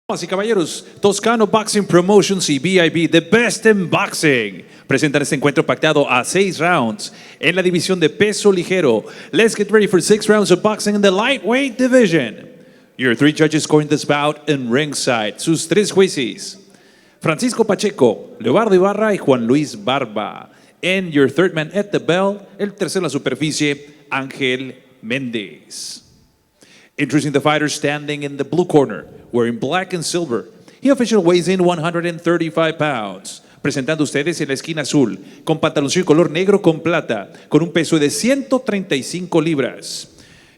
Damas y caballeros, Toscano Boxing Promotions y BIB, The Best in Boxing, presentan este encuentro pactado a 6 rounds en la división de peso ligero. Let's get ready for 6 rounds of boxing in the lightweight division. Your 3 judges scoring this bout in ringside. Sus 3 jueces: Francisco Pacheco, Leobardo Ibarra y Juan Luis Barba. And your third man at the bell, el tercero en la superficie, Ángel Méndez. Introducing the fighter standing in the blue corner, wearing black and silver. He officially weighs in 135 pounds. Presentando ustedes en la esquina azul, con pantaloncillo color negro con plata, con un peso de 135 libras.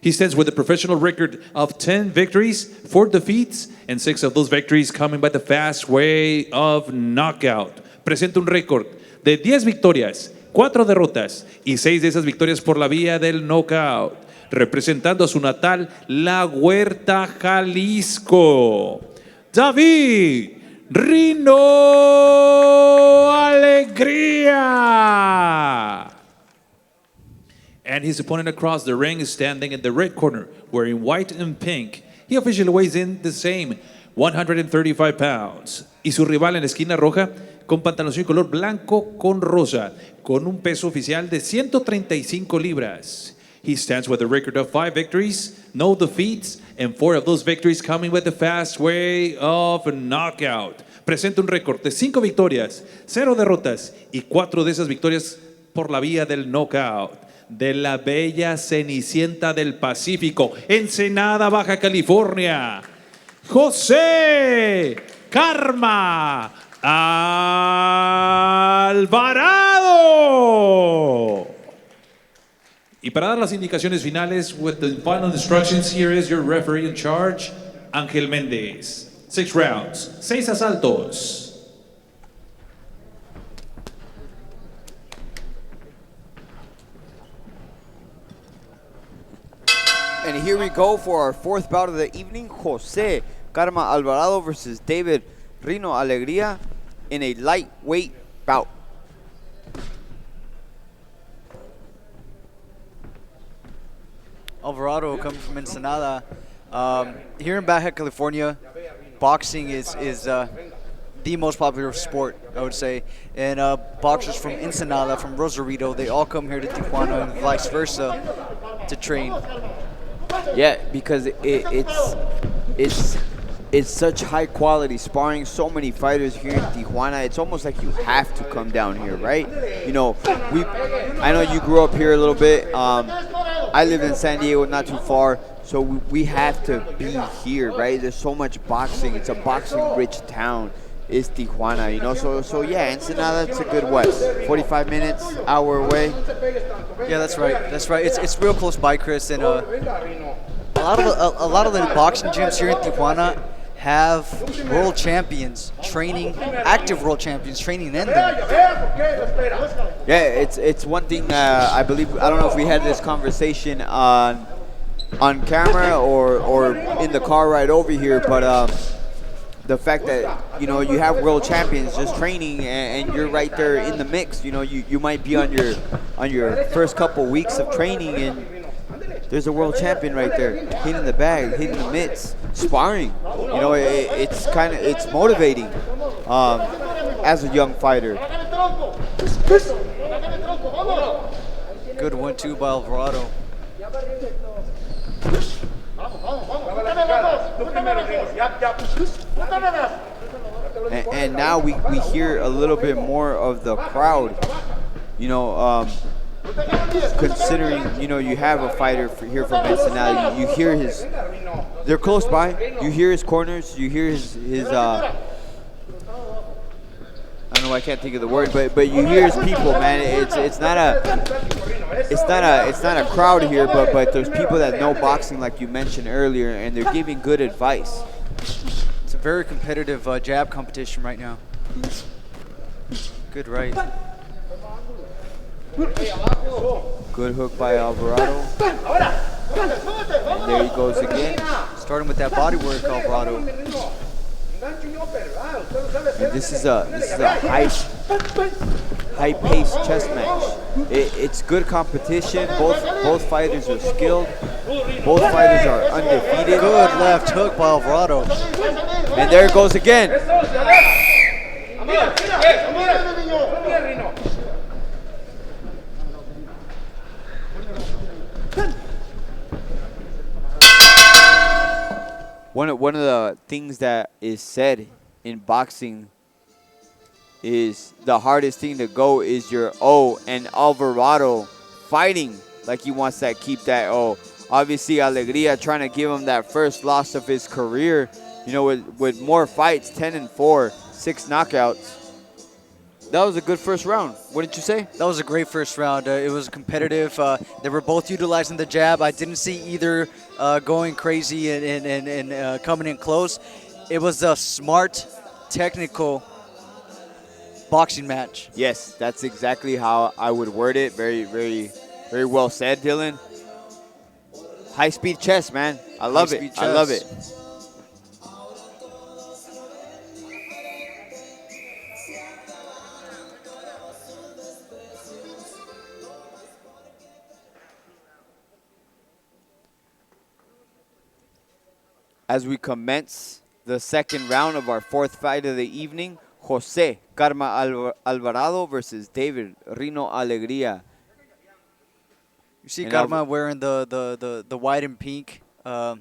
He stands with a professional record of 10 victories, 4 defeats, and 6 of those victories coming by the fast way of knockout. Presenta un récord de 10 victorias, 4 derrotas y 6 de esas victorias por la vía del knockout. Representando a su natal La Huerta, Jalisco, David Rino Alegria. And his opponent across the ring is standing in the red corner, wearing white and pink. He officially weighs in the same, 135 pounds. Y su rival en la esquina roja, con pantaloncillo color blanco con rosa, con un peso oficial de 135 libras. He stands with a record of 5 victories, no defeats, and 4 of those victories coming with the fast way of knockout. Presenta un récord de 5 victorias, 0 derrotas y 4 de esas victorias por la vía del knockout. De la bella Cenicienta del Pacífico, Ensenada, Baja California, José Karma Alvarado. Y para dar las indicaciones finales, with the final instructions, here is your referee in charge, Ángel Méndez. 6 rounds, 6 asaltos. And here we go for our 4th bout of the evening. José Karma Alvarado versus David Rino Alegria in a lightweight bout. Alvarado coming from Ensenada. Here in Baja California, boxing is the most popular sport, I would say. And boxers from Ensenada, from Rosarito, they all come here to Tijuana and vice versa to train. Yeah, because it's such high quality sparring, so many fighters here in Tijuana. It's almost like you have to come down here, right? You know, I know you grew up here a little bit. I live in San Diego, not too far, so we have to be here, right? There's so much boxing. It's a boxing-rich town. It's Tijuana, you know. So yeah, Ensenada, it's a good 45 minutes, hour away. Yeah, that's right. That's right. It's real close by, Chris. And a lot of the boxing gyms here in Tijuana have world champions training, active world champions training in them. Yeah, it's one thing. I believe, I don't know if we had this conversation on camera or in the car ride over here, but the fact that, you know, you have world champions just training and you're right there in the mix. You know, you might be on your first couple weeks of training and there's a world champion right there, hitting the bag, hitting the mitts, sparring. You know, it's motivating as a young fighter. Good 1-2 by Alvarado. And now we hear a little bit more of the crowd. You know, considering, you know, you have a fighter here from Ensenada, you hear they're close by, you hear his corners, you hear his I don't know, I can't think of the word, but you hear his people, man. It's not a crowd here, but there's people that know boxing, like you mentioned earlier, and they're giving good advice. It's a very competitive jab competition right now. Good right. Good hook by Alvarado. And there he goes again. Starting with that body work, Alvarado. And this is a high-paced chess match. It's good competition. Both fighters are skilled. Both fighters are undefeated. Good left hook by Alvarado. And there it goes again. One of the things that is said in boxing is the hardest thing to go is your O, and Alvarado fighting like he wants to keep that O. Obviously, Alegria trying to give him that first loss of his career, you know, with more fights, 10-4, 6 knockouts. That was a good first round, wouldn't you say? That was a great first round. It was competitive. They were both utilizing the jab. I didn't see either going crazy and coming in close. It was a smart, technical boxing match. Yes, that's exactly how I would word it. Very, very, very well said, Dylan. High-speed chess, man. I love it. I love it. As we commence the second round of our fourth fight of the evening, Jose Karma Alvarado versus David Rino Alegria. You see Karma wearing the white and pink. You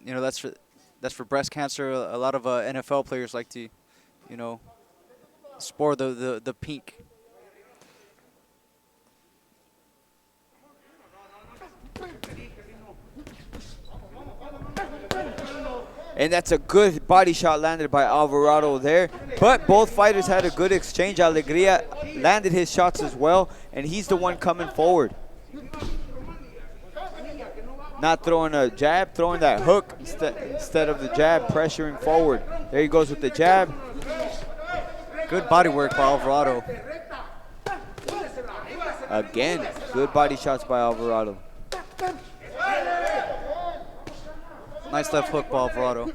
know, that's for breast cancer. A lot of NFL players like to, you know, sport the pink. And that's a good body shot landed by Alvarado there. But both fighters had a good exchange. Alegria landed his shots as well, and he's the one coming forward. Not throwing a jab, throwing that hook instead of the jab, pressuring forward. There he goes with the jab. Good body work by Alvarado. Again, good body shots by Alvarado. Nice left hook by Alvarado.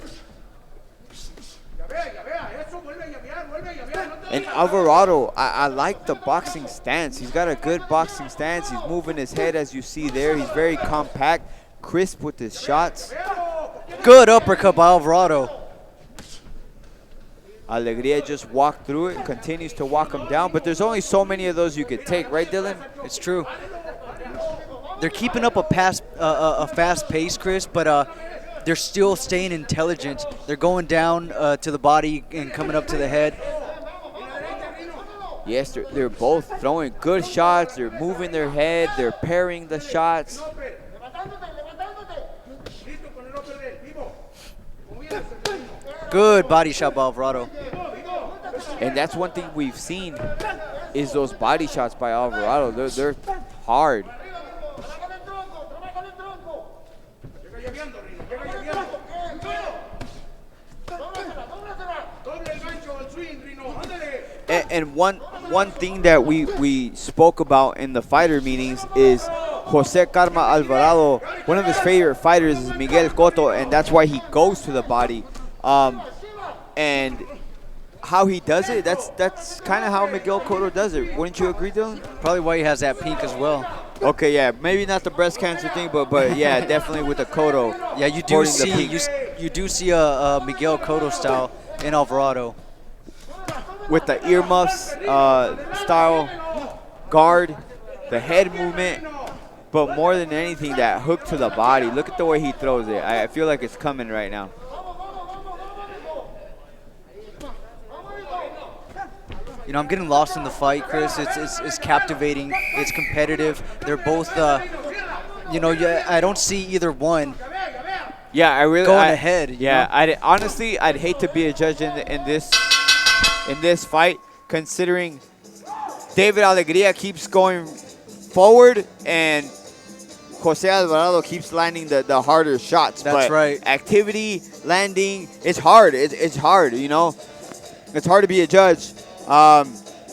And Alvarado, I like the boxing stance. He's got a good boxing stance. He's moving his head as you see there. He's very compact, crisp with his shots. Good uppercut by Alvarado. Alegria just walked through it, continues to walk him down, but there's only so many of those you could take, right, Dylan? It's true. They're keeping up a fast pace, Chris, but they're still staying intelligent. They're going down to the body and coming up to the head. Yes, they're both throwing good shots. They're moving their head. They're pairing the shots. Good body shot by Alvarado. And that's one thing we've seen is those body shots by Alvarado. They're hard. And one thing that we spoke about in the fighter meetings is Jose Karma Alvarado, one of his favorite fighters is Miguel Cotto, and that's why he goes to the body. And how he does it, that's kind of how Miguel Cotto does it. Wouldn't you agree, Dylan? Probably why he has that pink as well. Okay, yeah, maybe not the breast cancer thing, but yeah, definitely with the Cotto. Yeah, you do see a Miguel Cotto style in Alvarado. With the earmuffs style guard, the head movement, but more than anything, that hook to the body. Look at the way he throws it. I feel like it's coming right now. You know, I'm getting lost in the fight, Chris. It's captivating. It's competitive. They're both, you know, I don't see either one. Yeah, I really going ahead. Yeah, honestly, I'd hate to be a judge in this fight, considering David Alegria keeps going forward and Jose Alvarado keeps landing the harder shots. That's right. Activity, landing, it's hard. It's hard, you know. It's hard to be a judge.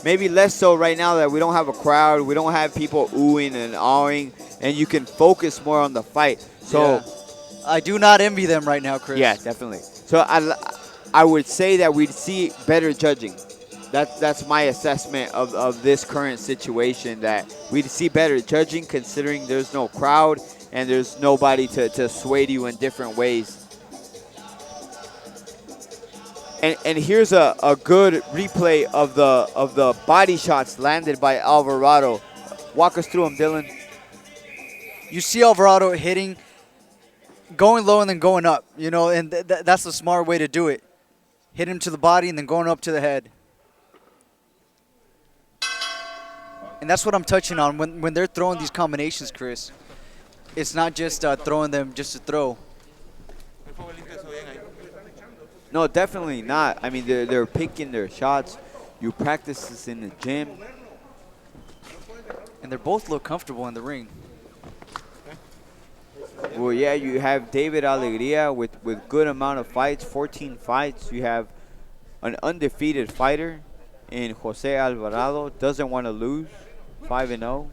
Maybe less so right now that we don't have a crowd. We don't have people oohing and awing, and you can focus more on the fight. So yeah. I do not envy them right now, Chris. Yeah, definitely. So I would say that we'd see better judging. That's my assessment of this current situation, that we'd see better judging considering there's no crowd and there's nobody to sway you in different ways. And here's a good replay of the body shots landed by Alvarado. Walk us through them, Dylan. You see Alvarado hitting, going low and then going up, you know, and that's the smart way to do it. Hit him to the body and then going up to the head. And that's what I'm touching on. When they're throwing these combinations, Chris, it's not just throwing them just to throw. No, definitely not. I mean, they're picking their shots. You practice this in the gym. And they both look comfortable in the ring. Well, yeah, you have David Alegria with good amount of fights, 14 fights. You have an undefeated fighter in Jose Alvarado. Doesn't want to lose, 5-0.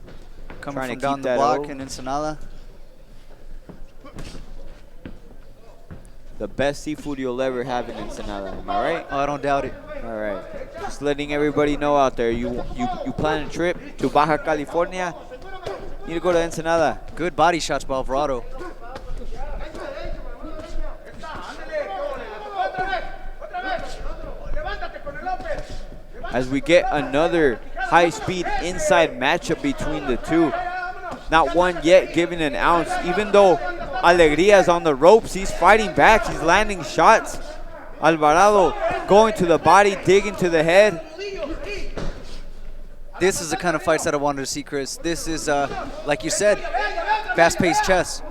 Coming from down the block in Ensenada. The best seafood you'll ever have in Ensenada, am I right? Oh, I don't doubt it. All right. Just letting everybody know out there, you plan a trip to Baja California, you need to go to Ensenada. Good body shots by Alvarado. As we get another high-speed inside matchup between the two. Not one yet giving an ounce. Even though Alegria is on the ropes, he's fighting back. He's landing shots. Alvarado going to the body, digging to the head. This is the kind of fights that I wanted to see, Chris. This is, like you said, fast-paced chess.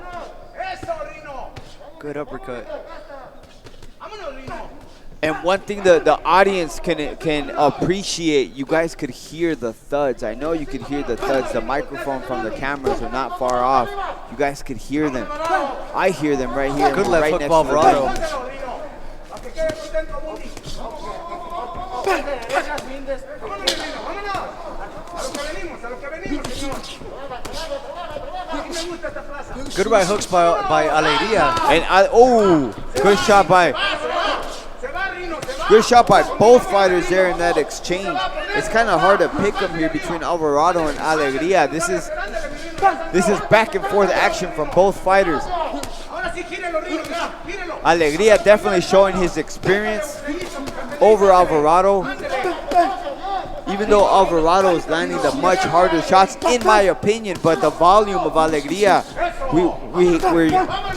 Good uppercut. And one thing the audience can appreciate, you guys could hear the thuds. I know you could hear the thuds. The microphone from the cameras are not far off. You guys could hear them. I hear them right here. Good left right hook next by Alvarado. Good right hooks by Alegria. And good shot by both fighters there in that exchange. It's kind of hard to pick them here between Alvarado and Alegria. This is back and forth action from both fighters. Alegria definitely showing his experience over Alvarado. Even though Alvarado is landing the much harder shots, in my opinion, but the volume of Alegria, we're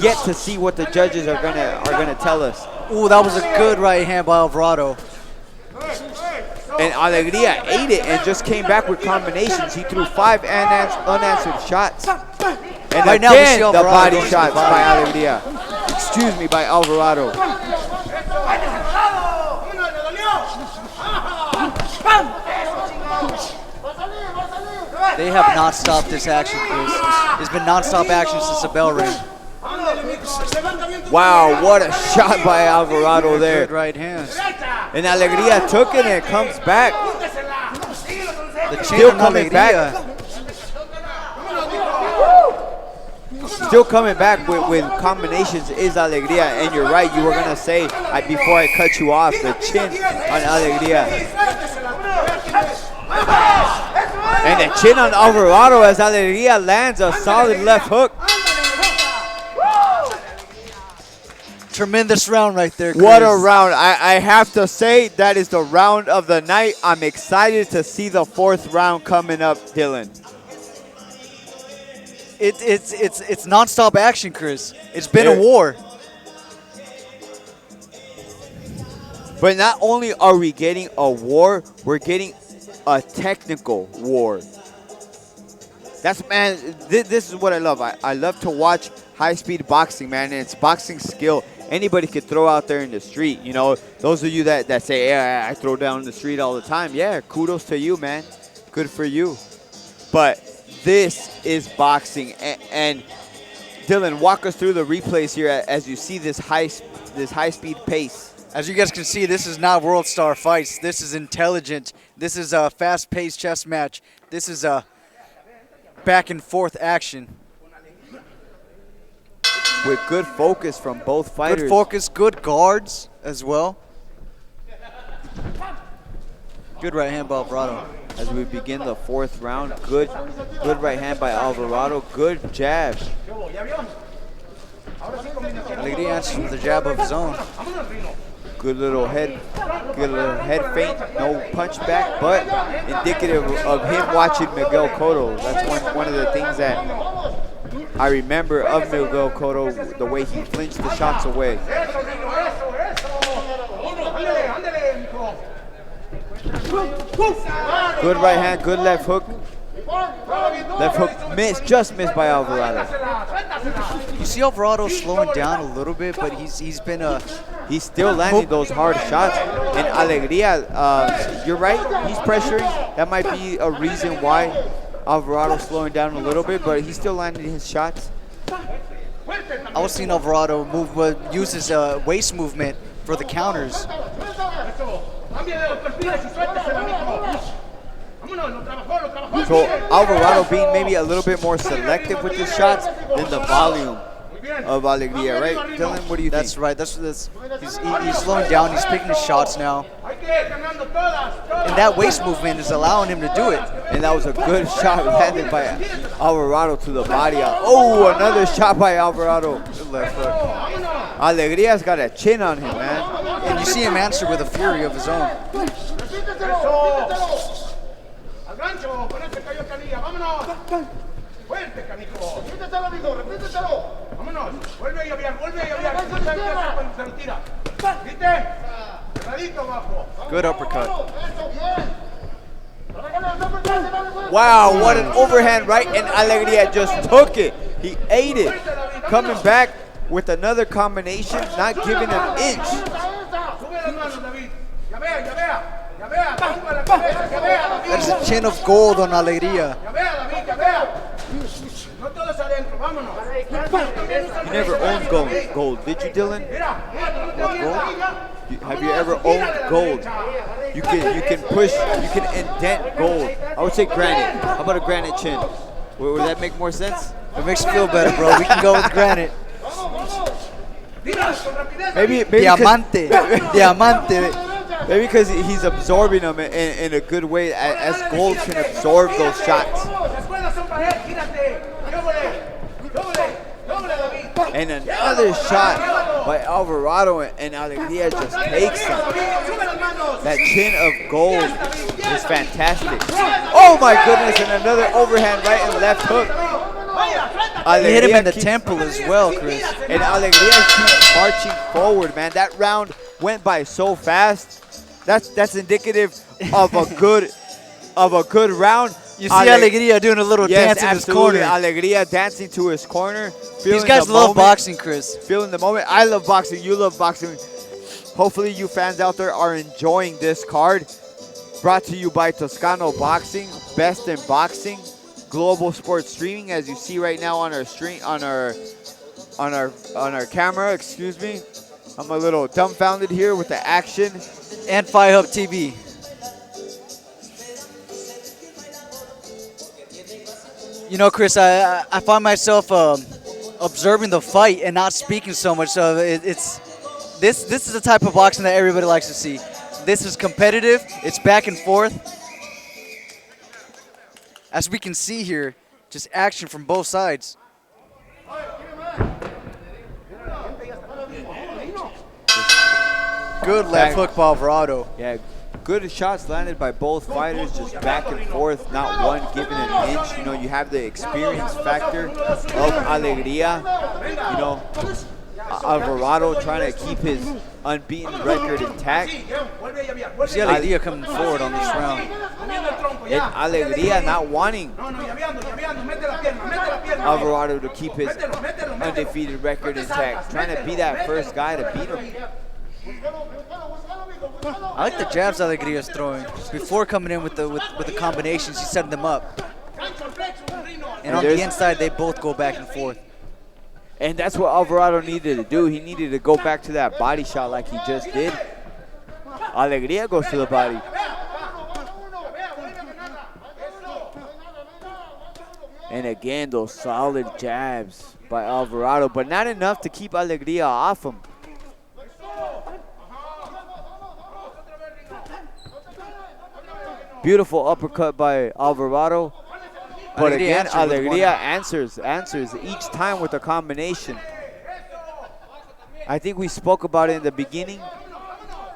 yet to see what the judges are gonna tell us. Ooh, that was a good right hand by Alvarado. And Alegria ate it and just came back with combinations. He threw 5 unanswered shots. And right again, now we see the Alvarado body goes to shots the body. by Alegria. Excuse me, by Alvarado. They have not stopped this action, Chris. There's been non-stop action since the bell rang. Wow, what a shot by Alvarado there. Good right hand. And Alegria took it and comes back. The Still coming back. Still coming back with combinations is Alegria. And you're right, you were going to say, before I cut you off, the chin on Alegria. And the chin on Alvarado as Alegria lands a solid left hook. Tremendous round right there, Chris. What a round. I have to say, that is the round of the night. I'm excited to see the 4th round coming up, Dylan. It's non-stop action, Chris. It's been a war. But not only are we getting a war, we're getting a technical war. This is what I love. I love to watch high-speed boxing, man, and it's boxing skill. Anybody could throw out there in the street. You know, those of you that say, yeah, I throw down in the street all the time. Yeah, kudos to you, man. Good for you. But this is boxing. And Dylan, walk us through the replays here as you see this high-speed pace. As you guys can see, this is not World Star fights. This is intelligent. This is a fast-paced chess match. This is a back-and-forth action. With good focus from both fighters. Good focus, good guards as well. Good right hand by Alvarado. As we begin the 4th round, good right hand by Alvarado, good jab. Alegria answers with a jab of his own. Good little head feint, no punch back, but indicative of him watching Miguel Cotto. That's one of the things that I remember of Miguel Cotto, the way he flinched the shots away. Good right hand, good left hook. Left hook just missed by Alvarado. You see Alvarado slowing down a little bit, but he's still landing those hard shots. And Alegria, you're right, he's pressuring. That might be a reason why Alvarado's slowing down a little bit, but he's still landing his shots. I was seeing Alvarado use his waist movement for the counters. So Alvarado being maybe a little bit more selective with his shots than the volume of Alegria, right? Dylan, what do you think? That's right. He's slowing down. He's picking his shots now. And that waist movement is allowing him to do it. And that was a good shot landed by Alvarado to the body. Oh, another shot by Alvarado. Good left hook. Alegria's got a chin on him, man. And you see him answer with a fury of his own. Good uppercut. Wow, what an overhand right, and Alegria just took it. He ate it. Coming back with another combination, not giving an inch. That is a chin of gold on Alegria. You never owned gold, did you, Dylan? Gold? Have you ever owned gold? You can push, you can indent gold. I would say granite. How about a granite chin? Would that make more sense? It makes you feel better, bro. We can go with granite. Maybe Diamante. Diamante. Maybe because he's absorbing them in a good way, as gold can absorb those shots. And another shot by Alvarado, and Alegria just takes him. That chin of gold is fantastic. Oh my goodness, and another overhand right and left hook. He hit him in the temple as well, Chris. And Alegria keeps marching forward, man. That round went by so fast. That's indicative of a good round. You see Alegria doing a little dance in his corner. Alegria dancing to his corner. These guys love boxing, Chris. Feeling the moment. I love boxing. You love boxing. Hopefully you fans out there are enjoying this card. Brought to you by Toscano Boxing, Best in Boxing, Global Sports Streaming, as you see right now on our stream, on our camera. Excuse me. I'm a little dumbfounded here with the action. And Fight Hub TV. You know, Chris, I find myself observing the fight and not speaking so much. So this is the type of boxing that everybody likes to see. This is competitive. It's back and forth. As we can see here, just action from both sides. Good left hook by Alvarado. Yeah, good shots landed by both fighters, just back and forth, not one giving an inch. You know, you have the experience factor of Alegria. You know, Alvarado trying to keep his unbeaten record intact. You see Alegria coming forward on this round. And Alegria not wanting Alvarado to keep his undefeated record intact, trying to be that first guy to beat him. I like the jabs Alegria is throwing. Before coming in with the combinations, he's setting them up. And on the inside, they both go back and forth. And that's what Alvarado needed to do. He needed to go back to that body shot like he just did. Alegria goes to the body. And again, those solid jabs by Alvarado, but not enough to keep Alegria off him. Beautiful uppercut by Alvarado. But again, Alegria answers each time with a combination. I think we spoke about it in the beginning.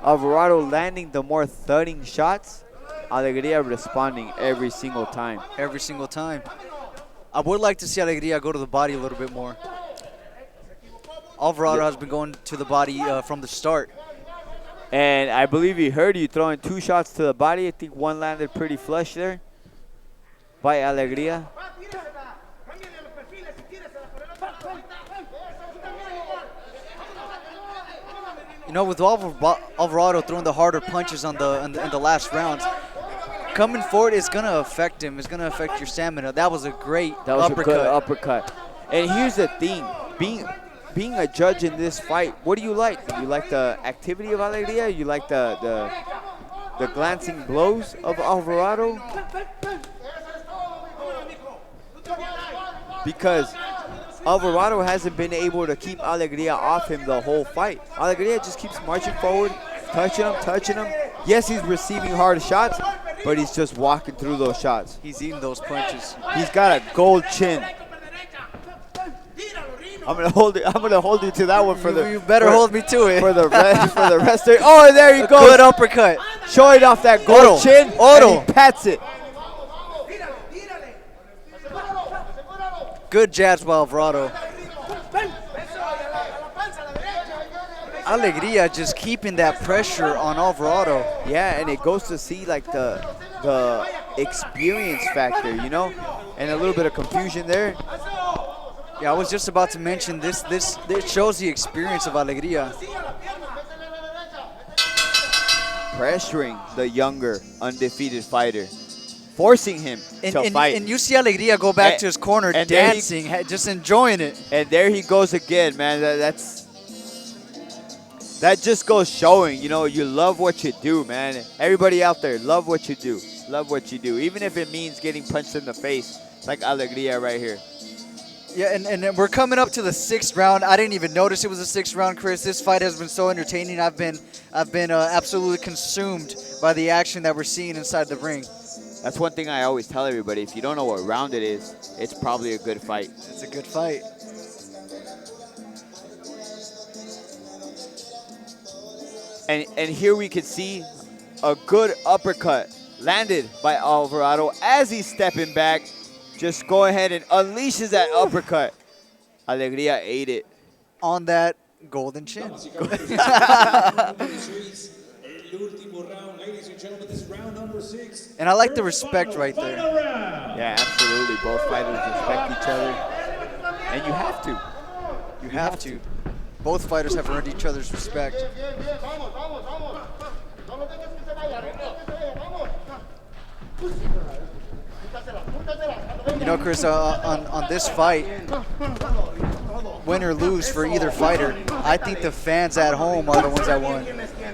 Alvarado landing the more thudding shots, Alegria responding every single time. Every single time. I would like to see Alegria go to the body a little bit more. Alvarado has been going to the body from the start. And I believe he heard you throwing 2 shots to the body. I think one landed pretty flush there by Alegria. You know, with Alvarado throwing the harder punches in the last rounds, coming forward is going to affect him. It's going to affect your stamina. That was a great uppercut. A good uppercut. And here's the thing. Being a judge in this fight, what do you like? Do you like the activity of Alegria? You like the glancing blows of Alvarado? Because Alvarado hasn't been able to keep Alegria off him the whole fight. Alegria just keeps marching forward, touching him. Yes, he's receiving hard shots, but he's just walking through those shots. He's eating those punches. He's got a gold chin. I'm gonna hold you to that one for the. You better hold me to it for the rest of. Oh, there you go. Good uppercut. Showing off that gold chin. And he pats it. Good jabs by Alvarado. Alegria just keeping that pressure on Alvarado. Yeah, and it goes to see like the experience factor, you know, and a little bit of confusion there. Yeah, I was just about to mention this shows the experience of Alegria. Pressuring the younger, undefeated fighter. Forcing him to fight. And you see Alegria go back to his corner dancing, just enjoying it. And there he goes again, man. That just goes showing, you know, you love what you do, man. Everybody out there, love what you do. Love what you do. Even if it means getting punched in the face, like Alegria right here. Yeah, and we're coming up to the 6th round. I didn't even notice it was a 6th round, Chris. This fight has been so entertaining. I've been absolutely consumed by the action that we're seeing inside the ring. That's one thing I always tell everybody. If you don't know what round it is, it's probably a good fight. It's a good fight. And here we can see a good uppercut landed by Alvarado as he's stepping back. Just go ahead and unleashes that uppercut. Alegria ate it. On that golden chin. And I like the respect right there. Yeah, absolutely. Both fighters respect each other. And you have to. You have to. Both fighters have earned each other's respect. You know, Chris, on this fight, win or lose for either fighter, I think the fans at home are the ones that won.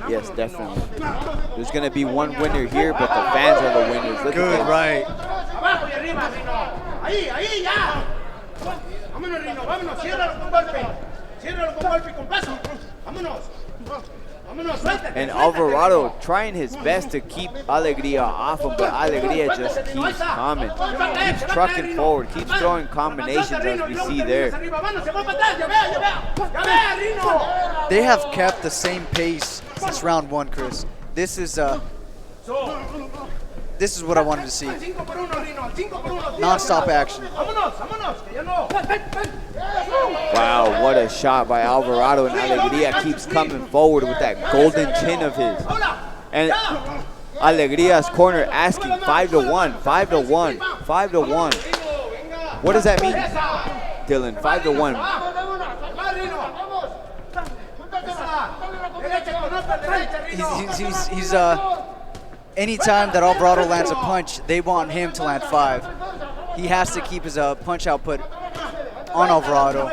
Yes, definitely. There's going to be one winner here, but the fans are the winners. Look Good, at right. And Alvarado trying his best to keep Alegria off him, but Alegria just keeps coming. Keeps trucking forward, keeps throwing combinations as we see there. They have kept the same pace since round 1, Chris. This is what I wanted to see. Non-stop action. Wow, what a shot by Alvarado, and Alegria keeps coming forward with that golden chin of his. And Alegria's corner asking 5-1, 5-1, 5-1. What does that mean, Dylan? 5-1. He's anytime that Alvarado lands a punch, they want him to land 5. He has to keep his punch output on Alvarado.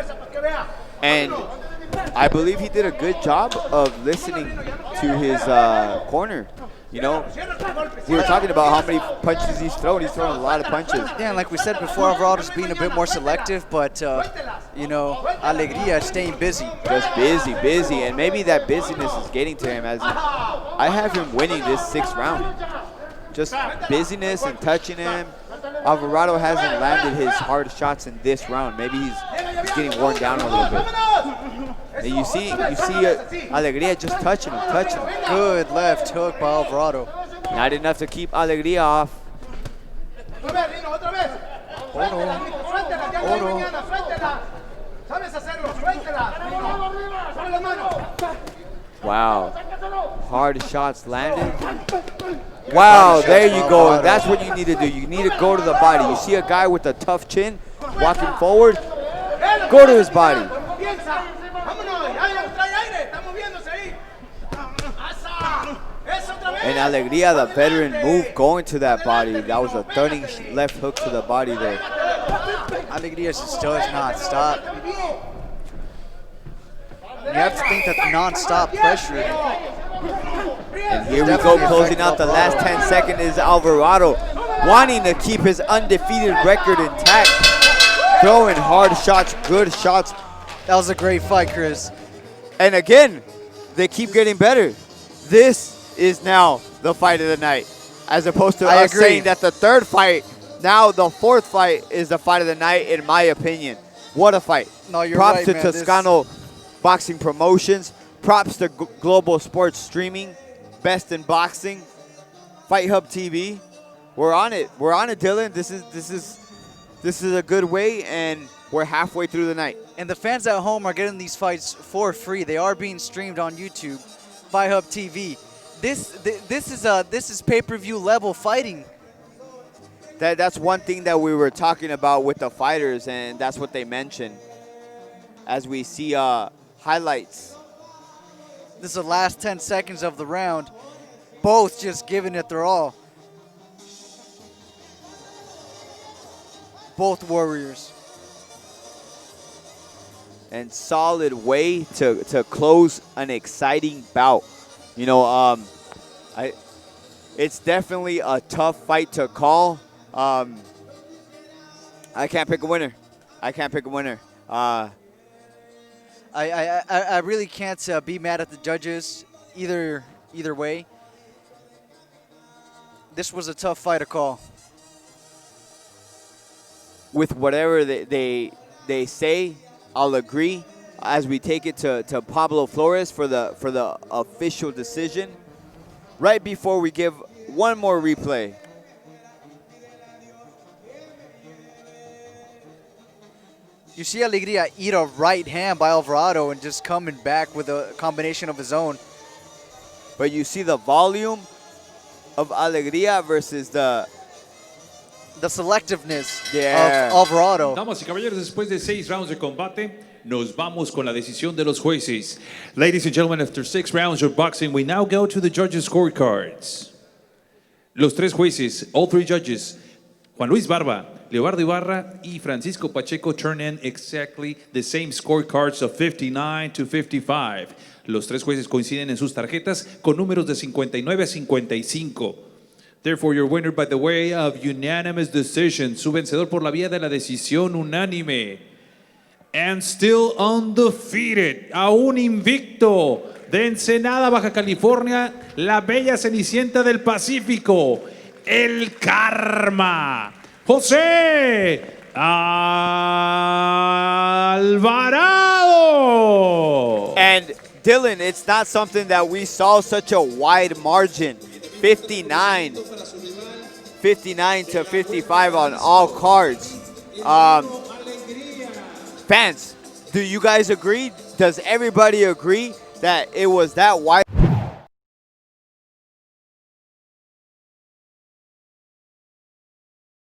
And I believe he did a good job of listening to his corner. You know, we were talking about how many punches he's throwing. He's throwing a lot of punches. Yeah, and like we said before, Alvarado's being a bit more selective, but, you know, Alegria is staying busy. Just busy, and maybe that busyness is getting to him. As I have him winning this 6th round. Just busyness and touching him. Alvarado hasn't landed his hard shots in this round. Maybe he's getting worn down a little bit. And you see Alegria just touching him. Good left hook by Alvarado. Not enough to keep Alegria off. Wow. Hard shots landed. Wow, there you go. That's what you need to do. You need to go to the body. You see a guy with a tough chin walking forward, go to his body. And Alegria, the veteran, move going to that body. That was a turning left hook to the body there. Alegria just does not stop. You have to think that the non-stop pressure. And here we go, closing out the last 10 seconds is Alvarado, wanting to keep his undefeated record intact. Throwing hard shots, good shots. That was a great fight, Chris. And again, they keep getting better. This is now the fight of the night. As opposed to us saying that the third fight, now the fourth fight is the fight of the night, in my opinion. What a fight. No, you're Props right, to man. Toscano Boxing Promotions. Props to Global Sports Streaming. Best in Boxing. Fight Hub TV. We're on it. We're on it, Dylan. This is a good way, and we're halfway through the night. And the fans at home are getting these fights for free. They are being streamed on YouTube, Fight Hub TV. This is pay-per-view level fighting. That's one thing that we were talking about with the fighters, and that's what they mentioned as we see highlights. This is the last 10 seconds of the round. Both just giving it their all. Both warriors. And solid way to close an exciting bout. You know, it's definitely a tough fight to call. I can't pick a winner. I really can't be mad at the judges either way. This was a tough fight to call. With whatever they say, I'll agree. As we take it to Pablo Flores for the official decision. Right before we give one more replay. You see Alegria eat a right hand by Alvarado and just coming back with a combination of his own. But you see the volume of Alegria versus the selectiveness of Alvarado. Damas y caballeros, después de 6 rounds de combate, nos vamos con la decisión de los jueces. Ladies and gentlemen, after 6 rounds of boxing, we now go to the judges' scorecards. Los tres jueces, all three judges, Juan Luis Barba, Leobardo Ibarra, y Francisco Pacheco turn in exactly the same scorecards of 59 to 55. Los tres jueces coinciden en sus tarjetas con números de 59 a 55. Therefore, your winner by the way of unanimous decision, su vencedor por la vía de la decisión unánime. And still undefeated, aún invicto, de Ensenada, Baja California, la bella cenicienta del Pacífico, el Karma, José Alvarado. And Dylan, it's not something that we saw such a wide margin. 59 to 55 on all cards. Fans, do you guys agree? Does everybody agree that it was that wide?